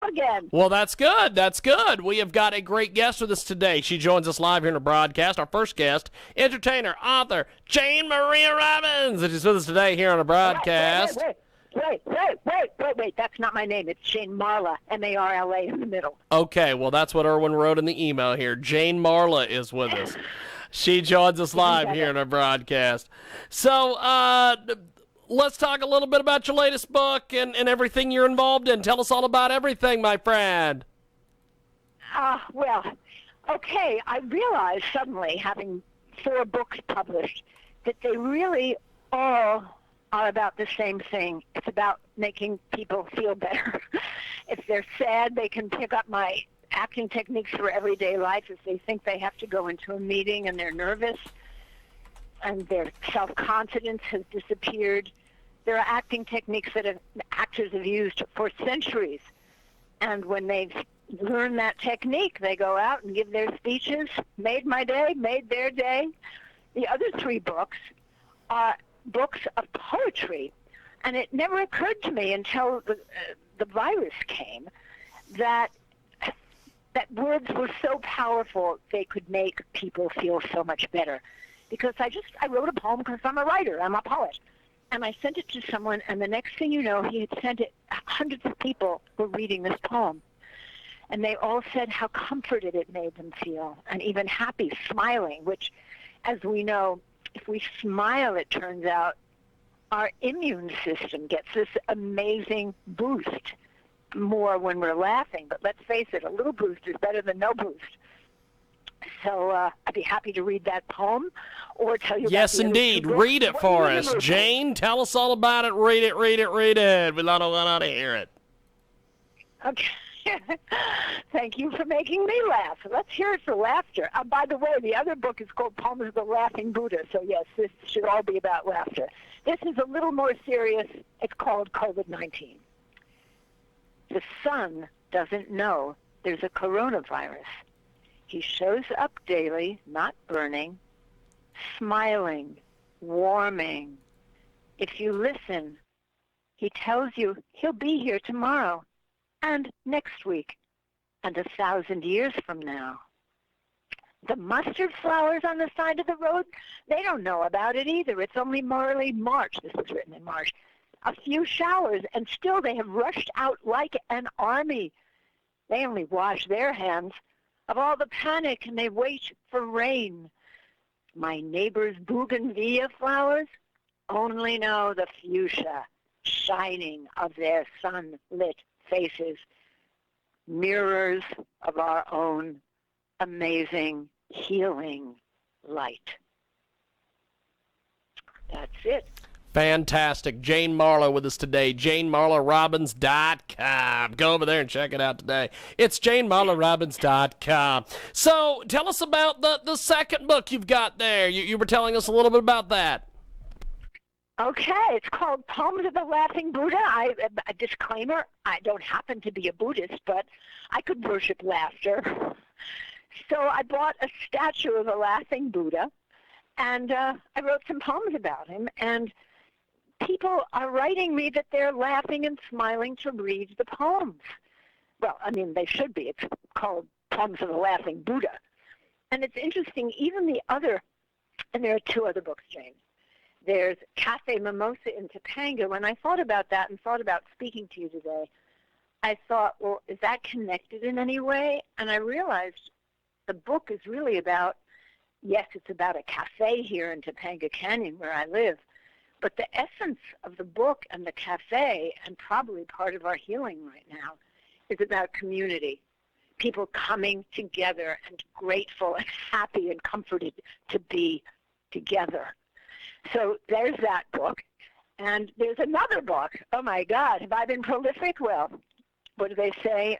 again. Well, that's good. That's good. We have got a great guest with us today. She joins us live here in the broadcast. Our first guest, entertainer, author, Jane Maria Robbins. And she's with us today here on the broadcast. Wait. That's not my name. It's Jane Marla, M-A-R-L-A in the middle. Okay, well, that's what Erwin wrote in the email here. Jane Marla is with us. She joins us live here in our broadcast. So, let's talk a little bit about your latest book and everything you're involved in. Tell us all about everything, my friend. Well, okay, I realized suddenly, having 4 books published, that they really all are about the same thing. It's about making people feel better. If they're sad, they can pick up my acting techniques for everyday life. If they think they have to go into a meeting and they're nervous and their self-confidence has disappeared, there are acting techniques that actors have used for centuries. And when they've learned that technique, they go out and give their speeches. Made my day, made their day. The other 3 books are books of poetry. And it never occurred to me until the virus came that words were so powerful they could make people feel so much better. Because I wrote a poem because I'm a writer, I'm a poet. And I sent it to someone, and the next thing you know, he had sent it, hundreds of people were reading this poem. And they all said how comforted it made them feel, and even happy, smiling, which, as we know, if we smile, it turns out, our immune system gets this amazing boost, more when we're laughing. But let's face it, a little boost is better than no boost. So I'd be happy to read that poem or tell you yes, about the indeed. other 2 Read it books. for us. Jane, tell us all about it. Read it. We don't want to hear it. Okay. Thank you for making me laugh. Let's hear it for laughter. By the way, the other book is called Poems of the Laughing Buddha, so yes, this should all be about laughter. This is a little more serious. It's called COVID-19. The sun doesn't know there's a coronavirus. He shows up daily, not burning, smiling, warming. If you listen, he tells you he'll be here tomorrow and next week and 1,000 years from now. The mustard flowers on the side of the road, they don't know about it either. It's only early March. This was written in March. A few showers, and still they have rushed out like an army. They only wash their hands of all the panic, and they wait for rain. My neighbor's bougainvillea flowers only know the fuchsia shining of their sunlit faces, mirrors of our own amazing healing light. That's it. Fantastic. Jane Marla with us today. JaneMarlaRobbins.com. Go over there and check it out today. It's JaneMarlaRobbins.com. So tell us about the second book you've got there. You were telling us a little bit about that. Okay, it's called Poems of the Laughing Buddha. A disclaimer, I don't happen to be a Buddhist, but I could worship laughter. So I bought a statue of a laughing Buddha, and I wrote some poems about him, and people are writing me that they're laughing and smiling to read the poems. Well, I mean, they should be. It's called Poems of the Laughing Buddha. And it's interesting, even the other, and there are 2 other books, James. There's Cafe Mimosa in Topanga. When I thought about that and thought about speaking to you today, I thought, well, is that connected in any way? And I realized the book is really about, yes, it's about a cafe here in Topanga Canyon where I live, but the essence of the book and the cafe, and probably part of our healing right now, is about community. People coming together and grateful and happy and comforted to be together. So there's that book. And there's another book. Oh, my God. Have I been prolific? Well, what do they say?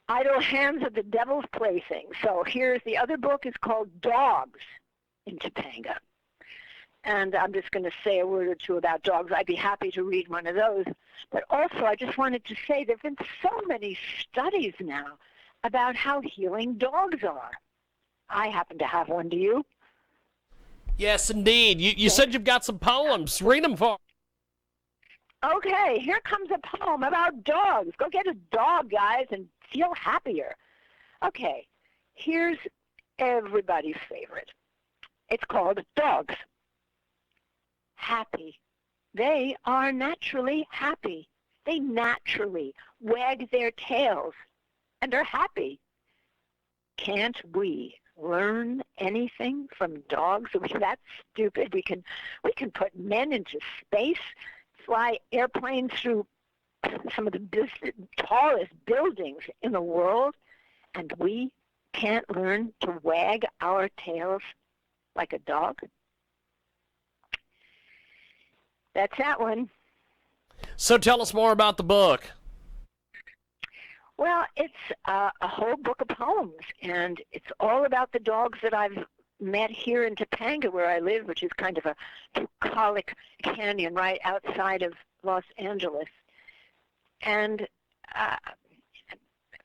Idle hands are the devil's plaything. So here's the other book. Is called Dogs in Topanga. And I'm just going to say a word or 2 about dogs. I'd be happy to read one of those. But also, I just wanted to say there have been so many studies now about how healing dogs are. I happen to have one. Do you? Yes, indeed. You said you've got some poems. Read them for Okay, here comes a poem about dogs. Go get a dog, guys, and feel happier. Okay, here's everybody's favorite. It's called Dogs. Happy. They are naturally happy. They naturally wag their tails and are happy. Can't we learn anything from dogs? That's stupid. We can put men into space, fly airplanes through some of the tallest buildings in the world, and we can't learn to wag our tails like a dog? That's that one. So tell us more about the book. Well, it's a whole book of poems, and it's all about the dogs that I've met here in Topanga, where I live, which is kind of a bucolic canyon right outside of Los Angeles. And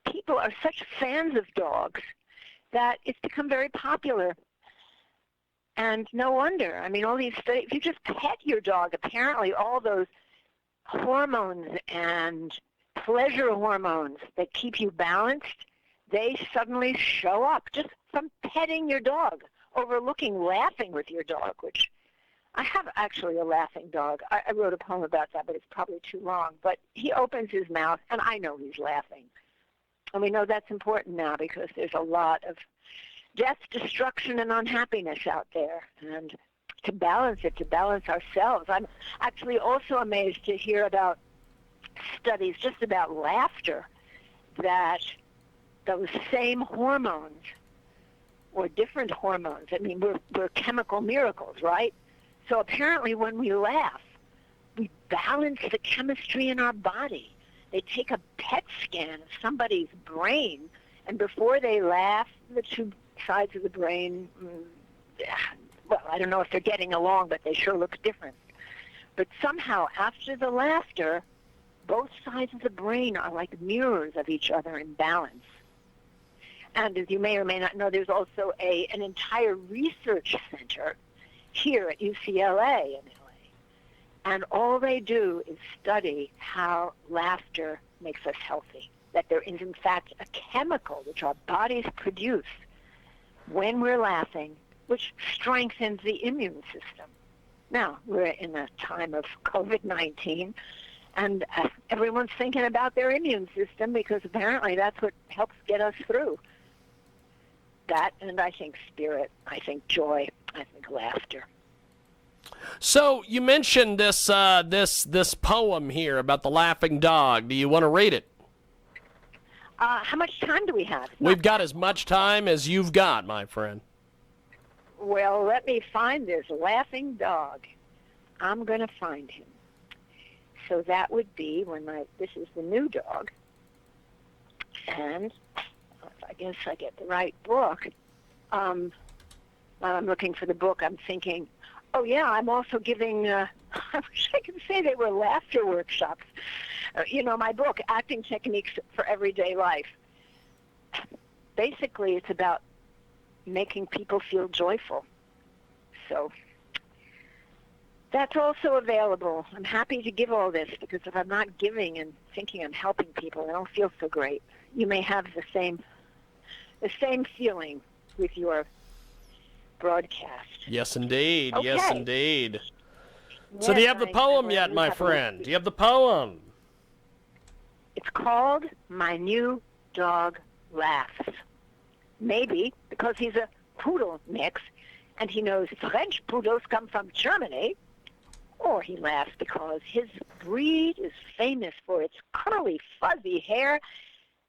people are such fans of dogs that it's become very popular. And no wonder. I mean, all these studies, if you just pet your dog, apparently all those hormones and pleasure hormones that keep you balanced, they suddenly show up just from petting your dog, overlooking laughing with your dog, which I have actually a laughing dog. I wrote a poem about that, but it's probably too long. But he opens his mouth, and I know he's laughing. And we know that's important now because there's a lot of death, destruction, and unhappiness out there. And to balance it, to balance ourselves. I'm actually also amazed to hear about studies just about laughter, that those same hormones or different hormones, I mean, we're chemical miracles, right? So apparently when we laugh, we balance the chemistry in our body. They take a PET scan of somebody's brain, and before they laugh, the two sides of the brain, well, I don't know if they're getting along, but they sure look different. But somehow, after the laughter, both sides of the brain are like mirrors of each other in balance. And as you may or may not know, there's also an entire research center here at UCLA in LA. And all they do is study how laughter makes us healthy. That there is, in fact, a chemical which our bodies produce when we're laughing, which strengthens the immune system. Now, we're in a time of COVID-19, and everyone's thinking about their immune system because apparently that's what helps get us through. That, and I think spirit, I think joy, I think laughter. So you mentioned this poem here about the laughing dog. Do you want to read it? How much time do we have? We've got as much time as you've got, my friend. Well, let me find this laughing dog. I'm going to find him. So that would be this is the new dog. And I guess I get the right book. While I'm looking for the book, I'm thinking, oh yeah, I'm also giving, I wish I could say they were laughter workshops. My book, Acting Techniques for Everyday Life. Basically, it's about making people feel joyful. So that's also available. I'm happy to give all this because if I'm not giving and thinking I'm helping people, I don't feel so great. You may have the same feeling with your broadcast. Yes, indeed. Okay. Yes, indeed. So do you have the poem yet, my friend? Do you have the poem? It's called My New Dog Laughs. Maybe because he's a poodle mix and he knows French poodles come from Germany, or he laughs because his breed is famous for its curly, fuzzy hair,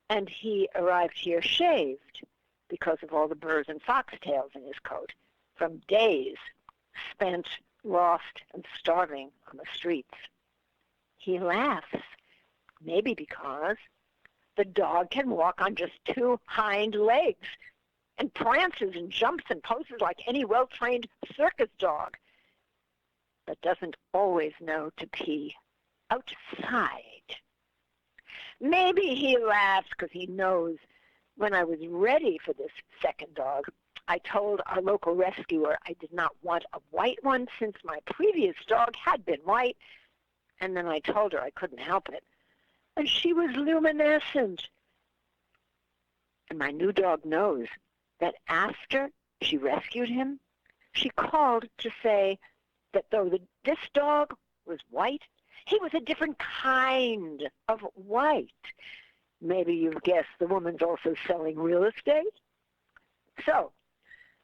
and he arrived here shaved because of all the burrs and foxtails in his coat from days spent lost and starving on the streets. He laughs, maybe because the dog can walk on just two hind legs and prances and jumps and poses like any well-trained circus dog, but doesn't always know to pee outside. Maybe he laughs because he knows when I was ready for this second dog, I told our local rescuer I did not want a white one since my previous dog had been white, And then I told her I couldn't help it. And she was luminescent. And my new dog knows that after she rescued him, she called to say that though this dog was white, he was a different kind of white. Maybe you've guessed the woman's also selling real estate. So,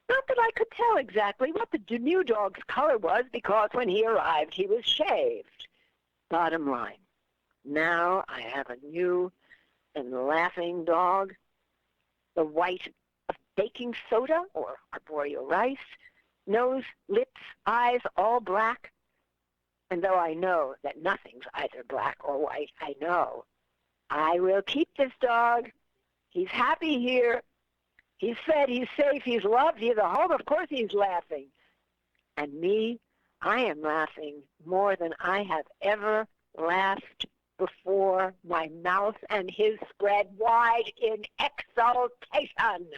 not that I could tell exactly what the new dog's color was, because when he arrived, he was shaved. Bottom line, now I have a new and laughing dog, the white of baking soda or arboreal rice, nose, lips, eyes, all black. And though I know that nothing's either black or white, I know I will keep this dog. He's happy here. He's fed, he's safe, he's loved, he's a home. Of course he's laughing. And me, I am laughing more than I have ever laughed before, my mouth and his spread wide in exultation.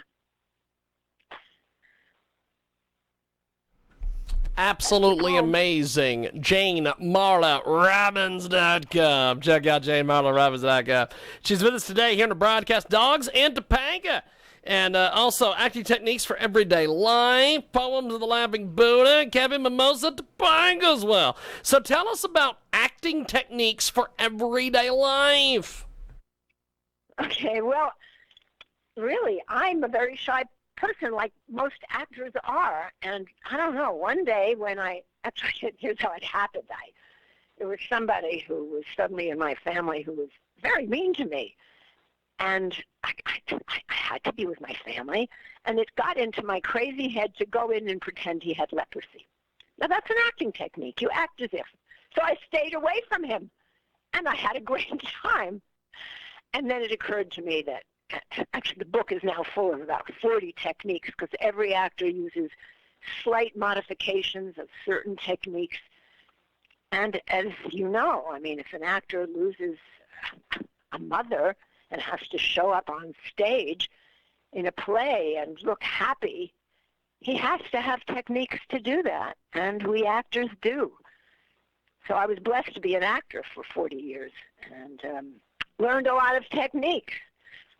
Absolutely amazing. Jane Marla Robbins.com. Check out Jane Marla Robbins.com. She's with us today here on the broadcast. Dogs and Topanga. And also acting techniques for everyday life. Poems of the Laughing Buddha. Kevin Mimosa Topanga as well. So tell us about acting techniques for everyday life. Okay, well, really, I'm a very shy person, like most actors are. And I don't know, one day when actually, here's how it happened. There was somebody who was suddenly in my family who was very mean to me. And I had to be with my family, and it got into my crazy head to go in and pretend he had leprosy. Now, that's an acting technique. You act as if. So I stayed away from him, and I had a great time. And then it occurred to me that actually the book is now full of about 40 techniques, because every actor uses slight modifications of certain techniques. And as you know, I mean, if an actor loses a mother and has to show up on stage in a play and look happy, he has to have techniques to do that, and we actors do. So I was blessed to be an actor for 40 years and learned a lot of techniques.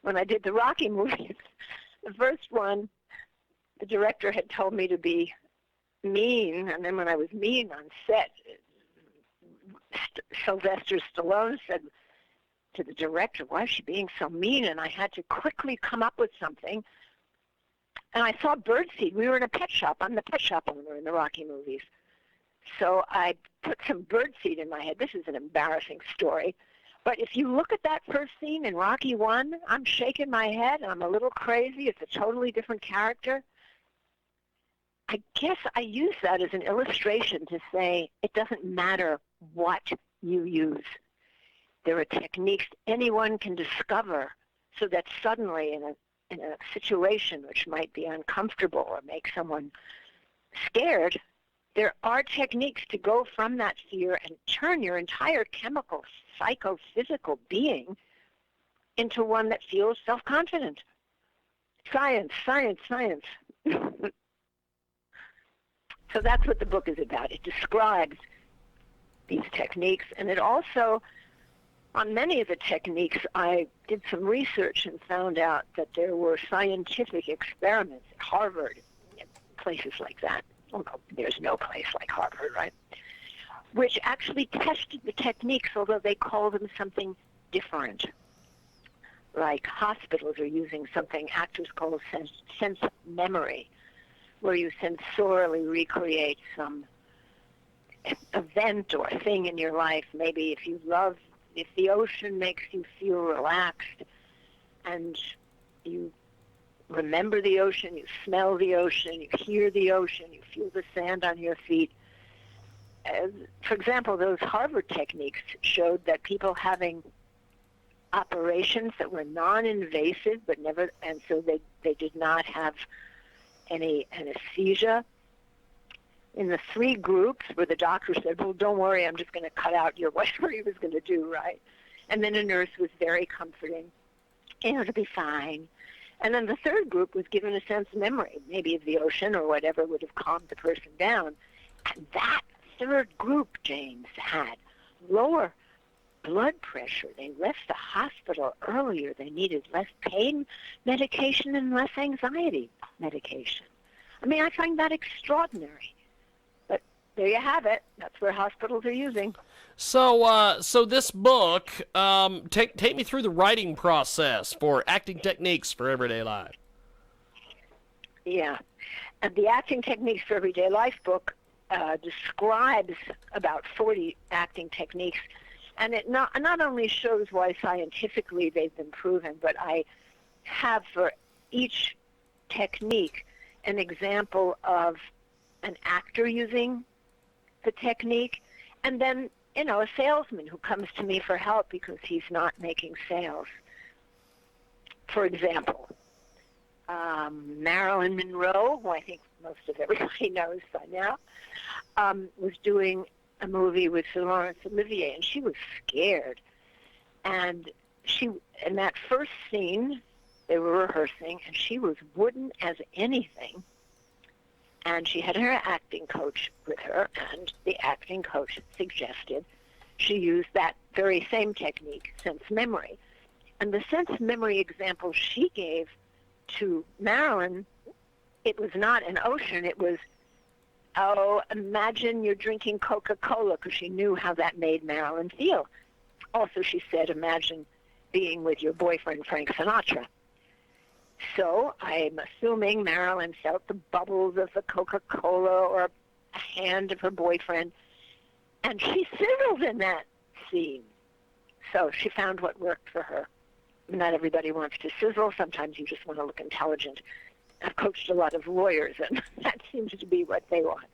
When I did the Rocky movies, the first one, the director had told me to be mean, and then when I was mean on set, Sylvester Stallone said to the director, "Why is she being so mean?" And I had to quickly come up with something. And I saw birdseed. We were in a pet shop. I'm the pet shop owner in the Rocky movies. So I put some birdseed in my head. This is an embarrassing story. But if you look at that first scene in Rocky 1, I'm shaking my head. I'm a little crazy. It's a totally different character. I guess I use that as an illustration to say it doesn't matter what you use. There are techniques anyone can discover so that suddenly in a situation which might be uncomfortable or make someone scared, there are techniques to go from that fear and turn your entire chemical, psychophysical being into one that feels self-confident. Science, science, science. So that's what the book is about. It describes these techniques, and it also, on many of the techniques, I did some research and found out that there were scientific experiments at Harvard, places like that. Well, no, there's no place like Harvard, right? Which actually tested the techniques, although they call them something different. Like hospitals are using something actors call sense memory, where you sensorially recreate some event or thing in your life. Maybe if the ocean makes you feel relaxed and you remember the ocean, you smell the ocean, you hear the ocean, you feel the sand on your feet. For example, those Harvard techniques showed that people having operations that were non-invasive and so they did not have any anesthesia. In the 3 groups where the doctor said, "Well, don't worry, I'm just going to cut out your whatever he was going to do," right? And then a nurse was very comforting. It'll be fine. And then the 3rd group was given a sense of memory, maybe of the ocean or whatever would have calmed the person down. And that 3rd group, James, had lower blood pressure. They left the hospital earlier. They needed less pain medication and less anxiety medication. I mean, I find that extraordinary. But there you have it. That's where hospitals are using. So this book, take me through the writing process for Acting Techniques for Everyday Life. Yeah. And the Acting Techniques for Everyday Life book describes about 40 acting techniques. And it not only shows why scientifically they've been proven, but I have for each technique an example of an actor using the technique, and then, a salesman who comes to me for help because he's not making sales. For example, Marilyn Monroe, who I think most of everybody knows by now, was doing a movie with Laurence Olivier, and she was scared. And in that first scene, they were rehearsing, and she was wooden as anything. And she had her acting coach with her, and the acting coach suggested she use that very same technique, sense memory. And the sense memory example she gave to Marilyn, it was not an ocean, it was, imagine you're drinking Coca-Cola, because she knew how that made Marilyn feel. Also, she said, imagine being with your boyfriend, Frank Sinatra. So I'm assuming Marilyn felt the bubbles of the Coca-Cola or a hand of her boyfriend, and she sizzled in that scene. So she found what worked for her. Not everybody wants to sizzle. Sometimes you just want to look intelligent. I've coached a lot of lawyers, and that seems to be what they want.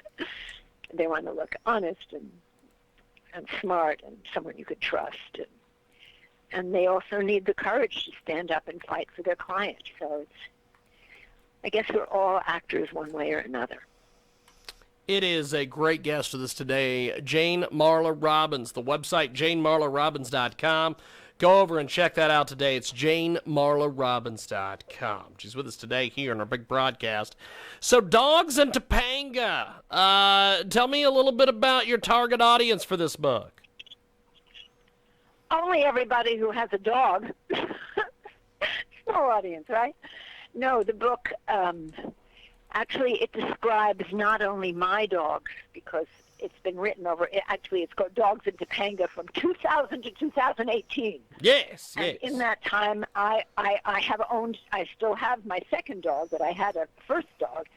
They want to look honest and smart and someone you could trust. And they also need the courage to stand up and fight for their client. So I guess we're all actors one way or another. It is a great guest with us today, Jane Marla Robbins. The website, janemarlarobbins.com. Go over and check that out today. It's janemarlarobbins.com. She's with us today here in our big broadcast. So, dogs and Topanga. Tell me a little bit about your target audience for this book. Only everybody who has a dog. Small audience, right? No, the book, actually, it describes not only my dogs, because it's been written over, it's called Dogs in Topanga from 2000 to 2018. Yes, and yes. In that time, I still have my second dog, but I had a first dog.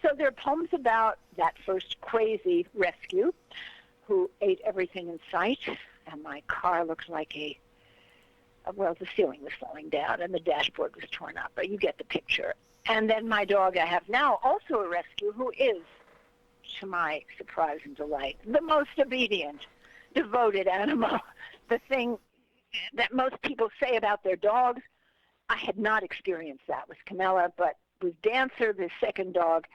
So there are poems about that first crazy rescue who ate everything in sight, and my car looked like the ceiling was falling down and the dashboard was torn up, but you get the picture. And then my dog I have now, also a rescue, who is, to my surprise and delight, the most obedient, devoted animal. The thing that most people say about their dogs, I had not experienced that with Camilla, but with Dancer, the second dog,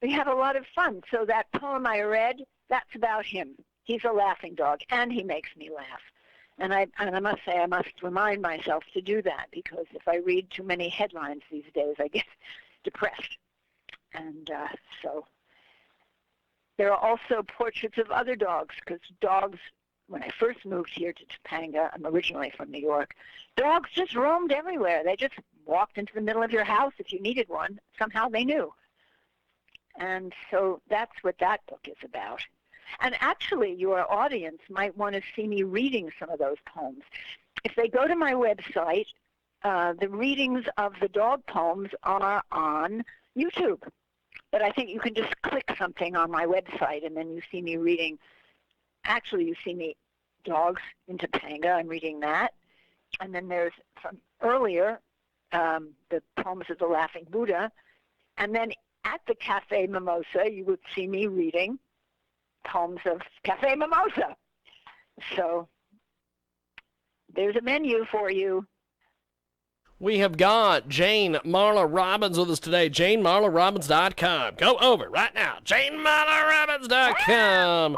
we have a lot of fun. So that poem I read, that's about him. He's a laughing dog, and he makes me laugh. And I must say, I must remind myself to do that, because if I read too many headlines these days, I get depressed. And so there are also portraits of other dogs, because dogs, when I first moved here to Topanga, I'm originally from New York, dogs just roamed everywhere. They just walked into the middle of your house if you needed one. Somehow they knew. And so that's what that book is about. And actually, your audience might want to see me reading some of those poems. If they go to my website, the readings of the dog poems are on YouTube. But I think you can just click something on my website, and then you see me reading. Actually, you see me Dogs in Topanga. I'm reading that. And then there's from earlier, the poems of the Laughing Buddha. And then at the Cafe Mimosa, you would see me reading poems of Cafe Mimosa. So there's a menu for you. We have got Jane Marla Robbins with us today. JaneMarlaRobbins.com. Go over right now. JaneMarlaRobbins.com.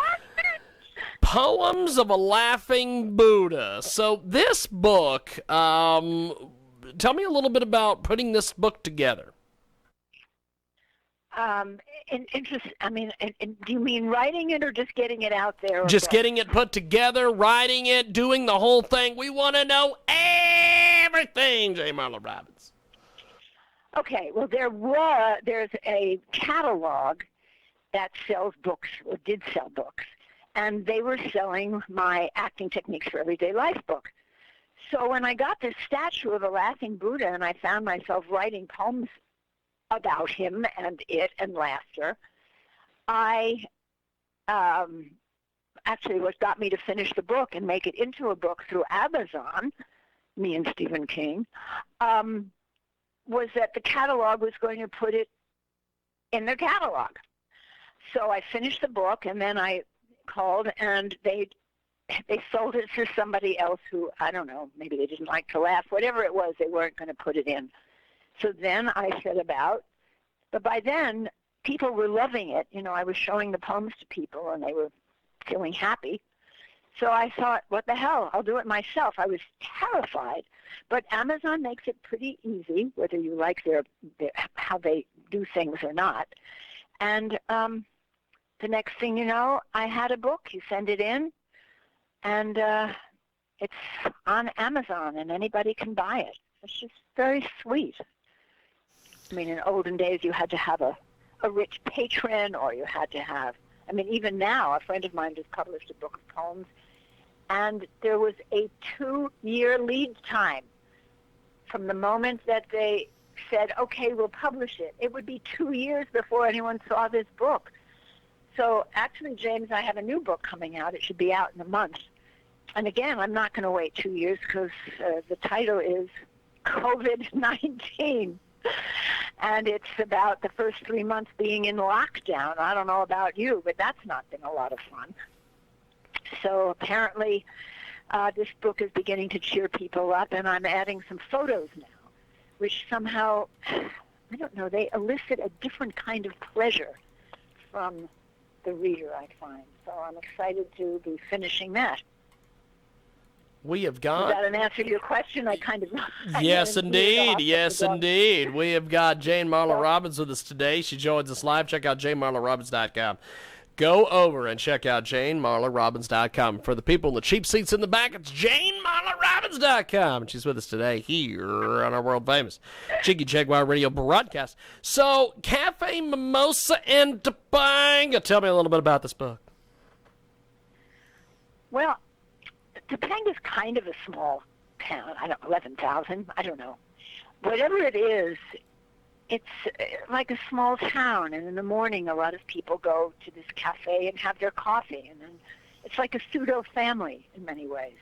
Poems of a Laughing Buddha. So this book, tell me a little bit about putting this book together. interest. I mean, do you mean writing it or just getting it out there? Just getting it put together, writing it, doing the whole thing. We want to know everything, J. Marla Robbins. Okay, well, there's a catalog that sells books, or did sell books, and they were selling my Acting Techniques for Everyday Life book. So when I got this statue of a laughing Buddha and I found myself writing poems about him and it and laughter, I actually what got me to finish the book and make it into a book through Amazon, me and Stephen King, was that the catalog was going to put it in their catalog. So I finished the book, and then I called, and they sold it to somebody else who, I don't know, maybe they didn't like to laugh. Whatever it was, they weren't going to put it in. So then I set about, but by then, people were loving it. You know, I was showing the poems to people, and they were feeling happy. So I thought, what the hell, I'll do it myself. I was terrified. But Amazon makes it pretty easy, whether you like their how they do things or not. And the next thing you know, I had a book. You send it in, and it's on Amazon, and anybody can buy it. It's just very sweet. I mean, in olden days, you had to have a rich patron, or you had to have, I mean, even now, a friend of mine just published a book of poems, and there was a 2-year lead time from the moment that they said, okay, we'll publish it. It would be 2 years before anyone saw this book. So actually, James, I have a new book coming out. It should be out in a month. And again, I'm not going to wait 2 years because the title is COVID-19. And it's about the first 3 months being in lockdown. I don't know about you, but that's not been a lot of fun. So apparently this book is beginning to cheer people up, and I'm adding some photos now, which somehow, I don't know, they elicit a different kind of pleasure from the reader, I find. So I'm excited to be finishing that. We have got... Is that an answer to your question? Yes, indeed. Yes, indeed. We have got Jane Marla Robbins with us today. She joins us live. Check out JaneMarlaRobbins.com. Go over and check out JaneMarlaRobbins.com. For the people in the cheap seats in the back, it's JaneMarlaRobbins.com. And she's with us today here on our world famous Jiggy Jaguar radio broadcast. So, Cafe Mimosa and Topanga. Tell me a little bit about this book. Well, Topanga's kind of a small town. I don't know, 11,000. I don't know. Whatever it is, it's like a small town. And in the morning, a lot of people go to this cafe and have their coffee. And then it's like a pseudo-family in many ways.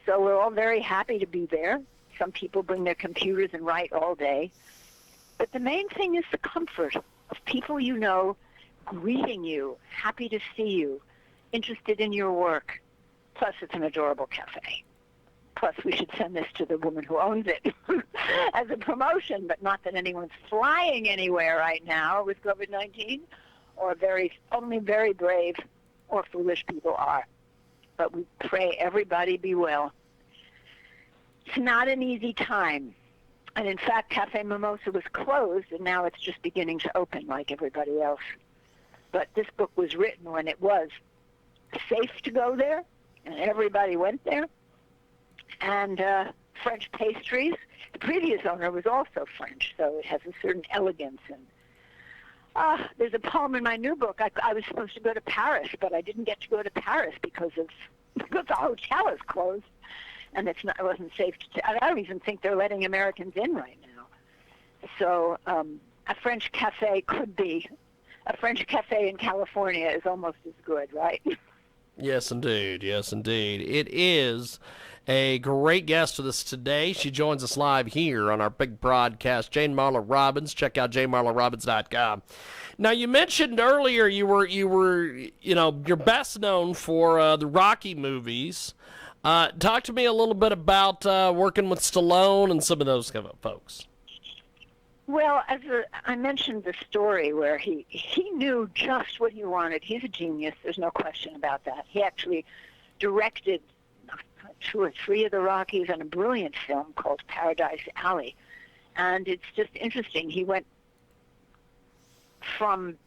So we're all very happy to be there. Some people bring their computers and write all day. But the main thing is the comfort of people you know greeting you, happy to see you, interested in your work. Plus, it's an adorable cafe. Plus, we should send this to the woman who owns it as a promotion, but not that anyone's flying anywhere right now with COVID-19, or only very brave or foolish people are. But we pray everybody be well. It's not an easy time. And in fact, Cafe Mimosa was closed, and now it's just beginning to open like everybody else. But this book was written when it was safe to go there, and everybody went there. And French pastries. The previous owner was also French, so it has a certain elegance. And there's a poem in my new book. I was supposed to go to Paris, but I didn't get to go to Paris because the hotel is closed, and it wasn't safe to. I don't even think they're letting Americans in right now. So a French cafe could be. A French cafe in California is almost as good, right? Yes, indeed. Yes, indeed. It is a great guest with us today. She joins us live here on our big broadcast, Jane Marla Robbins. Check out JaneMarlaRobbins.com. Now, you mentioned earlier you were you're best known for the Rocky movies. Talk to me a little bit about working with Stallone and some of those kind of folks. Well, I mentioned the story where he knew just what he wanted. He's a genius. There's no question about that. He actually directed 2 or 3 of the Rockies and a brilliant film called Paradise Alley. And it's just interesting. He went from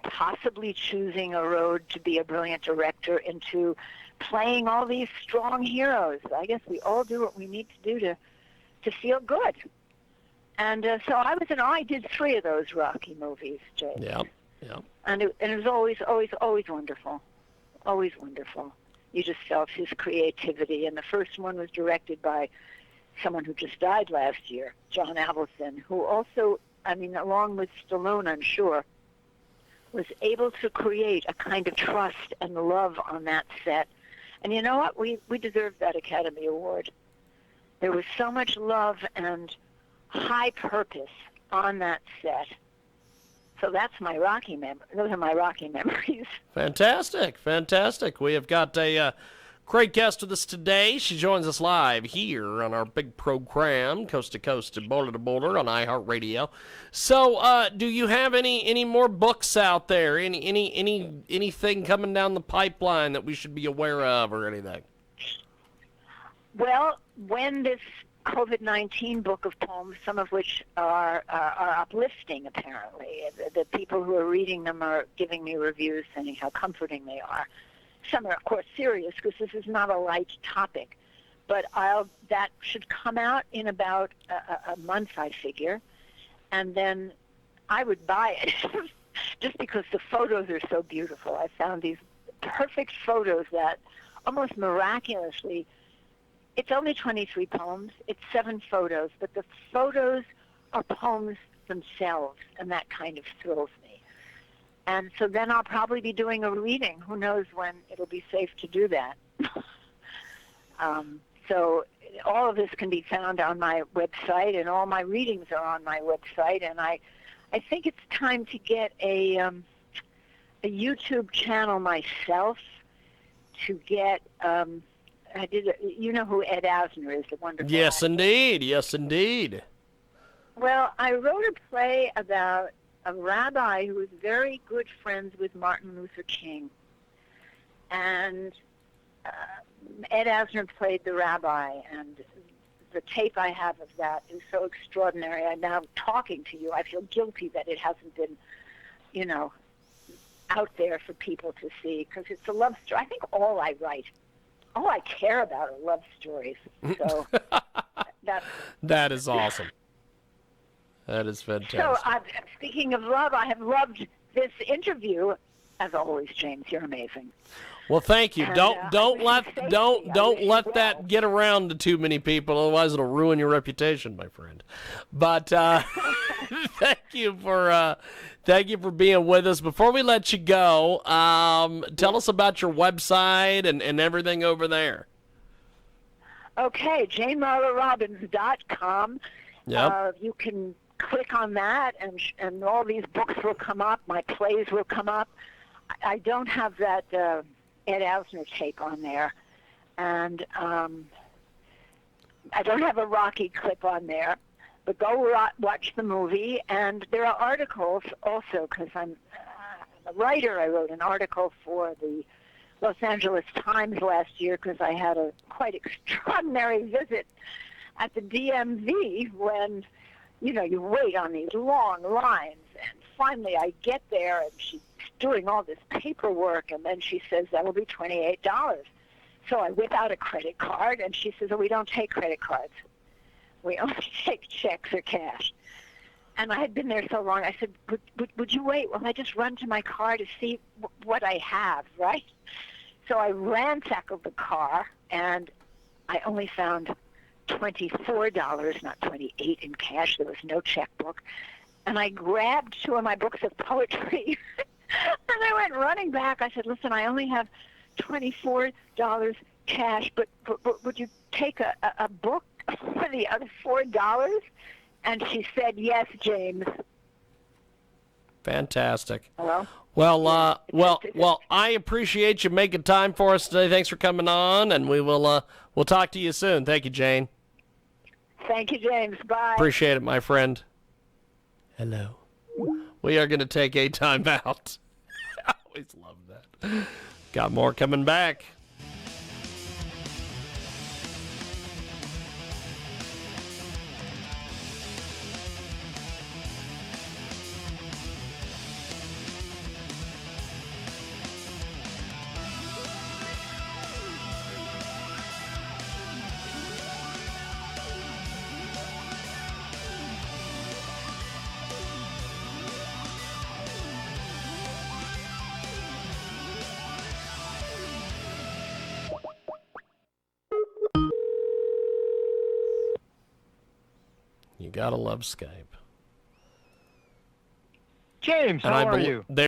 possibly choosing a road to be a brilliant director into playing all these strong heroes. I guess we all do what we need to do to feel good. And so I did 3 of those Rocky movies, Jay. Yeah, yeah. And it was always wonderful. Always wonderful. You just felt his creativity. And the first one was directed by someone who just died last year, John Avildsen, who also, along with Stallone, I'm sure, was able to create a kind of trust and love on that set. And you know what? We deserved that Academy Award. There was so much love and high purpose on that set. So that's my Rocky those are my Rocky memories. Fantastic, fantastic. We have got a great guest with us today. She joins us live here on our big program, Coast to Coast and Border to Border on iHeartRadio. So, do you have any more books out there? Anything coming down the pipeline that we should be aware of or anything? Well, when this COVID-19 book of poems, some of which are uplifting, apparently. The people who are reading them are giving me reviews saying how comforting they are. Some are, of course, serious because this is not a light topic. But that should come out in about a month, I figure. And then I would buy it just because the photos are so beautiful. I found these perfect photos that almost miraculously, it's only 23 poems, it's 7 photos, but the photos are poems themselves, and that kind of thrills me. And so then I'll probably be doing a reading. Who knows when it'll be safe to do that. So all of this can be found on my website, and all my readings are on my website, and I think it's time to get a YouTube channel myself to get... you know who Ed Asner is, the wonderful Yes, actor. indeed. Yes, indeed. Well, I wrote a play about a rabbi who was very good friends with Martin Luther King. And Ed Asner played the rabbi, and the tape I have of that is so extraordinary. I'm now talking to you. I feel guilty that it hasn't been, out there for people to see, because it's a love story. I think all I care about are love stories. So that is awesome. That is fantastic. So speaking of love, I have loved this interview. As always, James, you're amazing. Well, thank you. And, Don't let that get around to too many people, otherwise it'll ruin your reputation, my friend. But thank you for being with us. Before we let you go, tell us about your website and everything over there. Okay, JaneMarlaRobbins.com. Yep. You can click on that, and all these books will come up. My plays will come up. I don't have that Ed Asner tape on there, and I don't have a Rocky clip on there. But go watch the movie, and there are articles also, because I'm a writer. I wrote an article for the Los Angeles Times last year because I had a quite extraordinary visit at the DMV when, you wait on these long lines, and finally I get there, and she's doing all this paperwork, and then she says, that'll be $28. So I whip out a credit card, and she says, oh, we don't take credit cards. We only take checks or cash. And I had been there so long, I said, would you wait? Well, I just run to my car to see what I have, right? So I ransacked the car, and I only found $24, not 28 in cash. There was no checkbook. And I grabbed 2 of my books of poetry, and I went running back. I said, listen, I only have $24 cash, but would you take a book for the other $4? And she said, yes, James. Fantastic. Hello? Well, I appreciate you making time for us today. Thanks for coming on, and we'll talk to you soon. Thank you, Jane. Thank you, James. Bye. Appreciate it, my friend. Hello. We are going to take a time out. I always love that. Got more coming back. You gotta love Skype. James, And how are you?